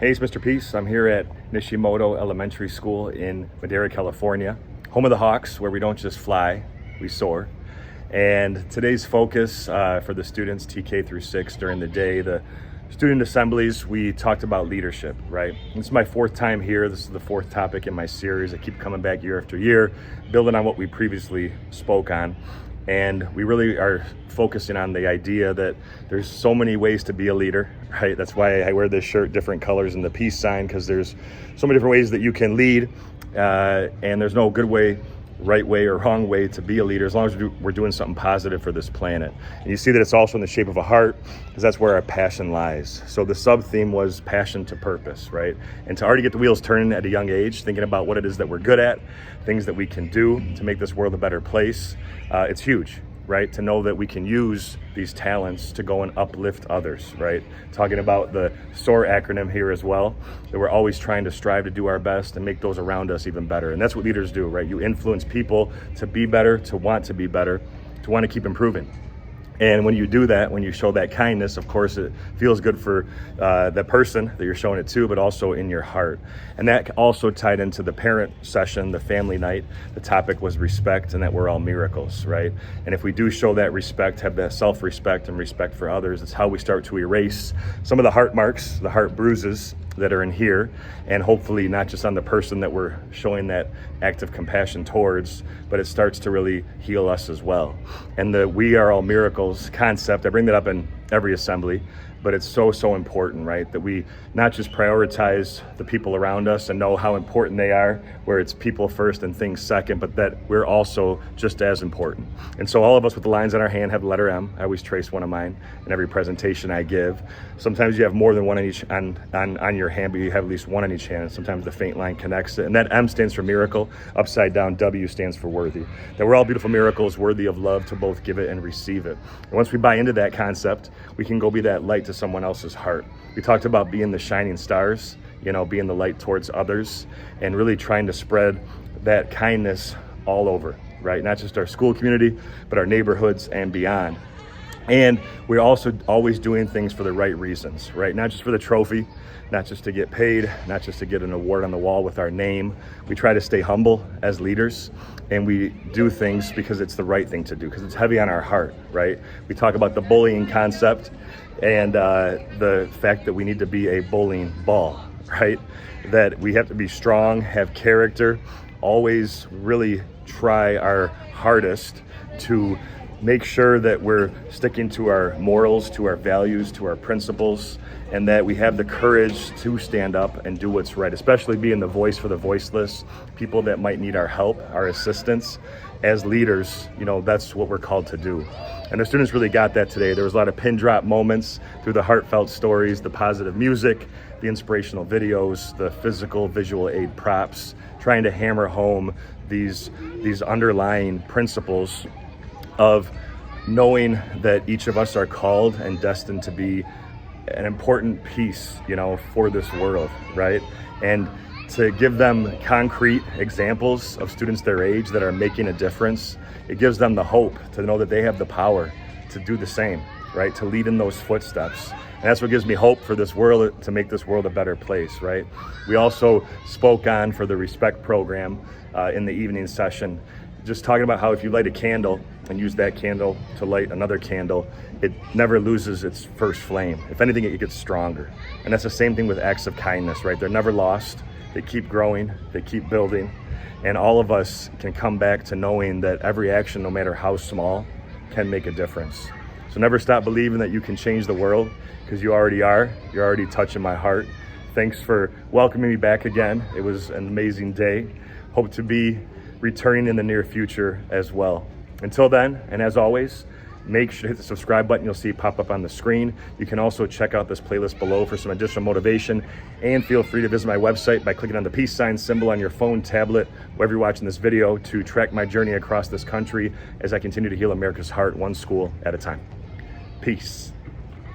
Hey, it's Mr. Peace. I'm here at Nishimoto Elementary School in Madera, California, home of the Hawks, where we don't just fly, we soar. And today's focus for the students, TK through 6, during the day, the student assemblies, we talked about leadership, right? This is my fourth time here. This is the fourth topic in my series. I keep coming back year after year, building on what we previously spoke on. And we really are focusing on the idea that there's so many ways to be a leader, right? That's why I wear this shirt, different colors, and the peace sign, because there's so many different ways that you can lead. And there's no good way, right way, or wrong way to be a leader, as long as we're doing something positive for this planet. And you see that it's also in the shape of a heart, because that's where our passion lies. So the sub-theme was passion to purpose, right? And to already get the wheels turning at a young age, thinking about what it is that we're good at, things that we can do to make this world a better place, it's huge, right? To know that we can use these talents to go and uplift others, right? Talking about the SOAR acronym here as well, that we're always trying to strive to do our best and make those around us even better. And that's what leaders do, right? You influence people to be better, to want to be better, to want to keep improving. And when you do that, when you show that kindness, of course, it feels good for the person that you're showing it to, but also in your heart. And that also tied into the parent session, the family night. The topic was respect, and that we're all miracles, right? And if we do show that respect, have that self-respect and respect for others, it's how we start to erase some of the heart marks, the heart bruises that are in here, and hopefully not just on the person that we're showing that act of compassion towards, but it starts to really heal us as well. And the we are all miracles concept, I bring that up in every assembly, but it's so important, right? That we not just prioritize the people around us and know how important they are, where it's people first and things second, but that we're also just as important. And so all of us with the lines on our hand have the letter M. I always trace one of mine in every presentation I give. Sometimes you have more than one on each on your hand, but you have at least one on each hand. And sometimes the faint line connects it. And that M stands for miracle. Upside down, W stands for worthy. That we're all beautiful miracles, worthy of love to both give it and receive it. And once we buy into that concept, we can go be that light to someone else's heart. We talked about being the shining stars, being the light towards others, and really trying to spread that kindness all over, right? Not just our school community, but our neighborhoods and beyond. And we're also always doing things for the right reasons, right? Not just for the trophy, not just to get paid, not just to get an award on the wall with our name. We try to stay humble as leaders, and we do things because it's the right thing to do, because it's heavy on our heart, right? We talk about the bullying concept and the fact that we need to be a bowling ball, right? That we have to be strong, have character, always really try our hardest to make sure that we're sticking to our morals, to our values, to our principles, and that we have the courage to stand up and do what's right, especially being the voice for the voiceless, people that might need our help, our assistance. As leaders, that's what we're called to do. And the students really got that today. There was a lot of pin drop moments through the heartfelt stories, the positive music, the inspirational videos, the physical visual aid props, trying to hammer home these underlying principles of knowing that each of us are called and destined to be an important piece, for this world, right? And to give them concrete examples of students their age that are making a difference, it gives them the hope to know that they have the power to do the same, right? To lead in those footsteps. And that's what gives me hope for this world, to make this world a better place, right? We also spoke on for the respect program in the evening session, just talking about how if you light a candle and use that candle to light another candle, it never loses its first flame. If anything, it gets stronger. And that's the same thing with acts of kindness, right? They're never lost. They keep growing, they keep building. And all of us can come back to knowing that every action, no matter how small, can make a difference. So never stop believing that you can change the world, because you already are. You're already touching my heart. Thanks for welcoming me back again. It was an amazing day. Hope to be returning in the near future as well. Until then, and as always, make sure to hit the subscribe button. You'll see it pop up on the screen. You can also check out this playlist below for some additional motivation, and feel free to visit my website by clicking on the peace sign symbol on your phone, tablet, wherever you're watching this video, to track my journey across this country as I continue to heal America's heart, one school at a time. Peace.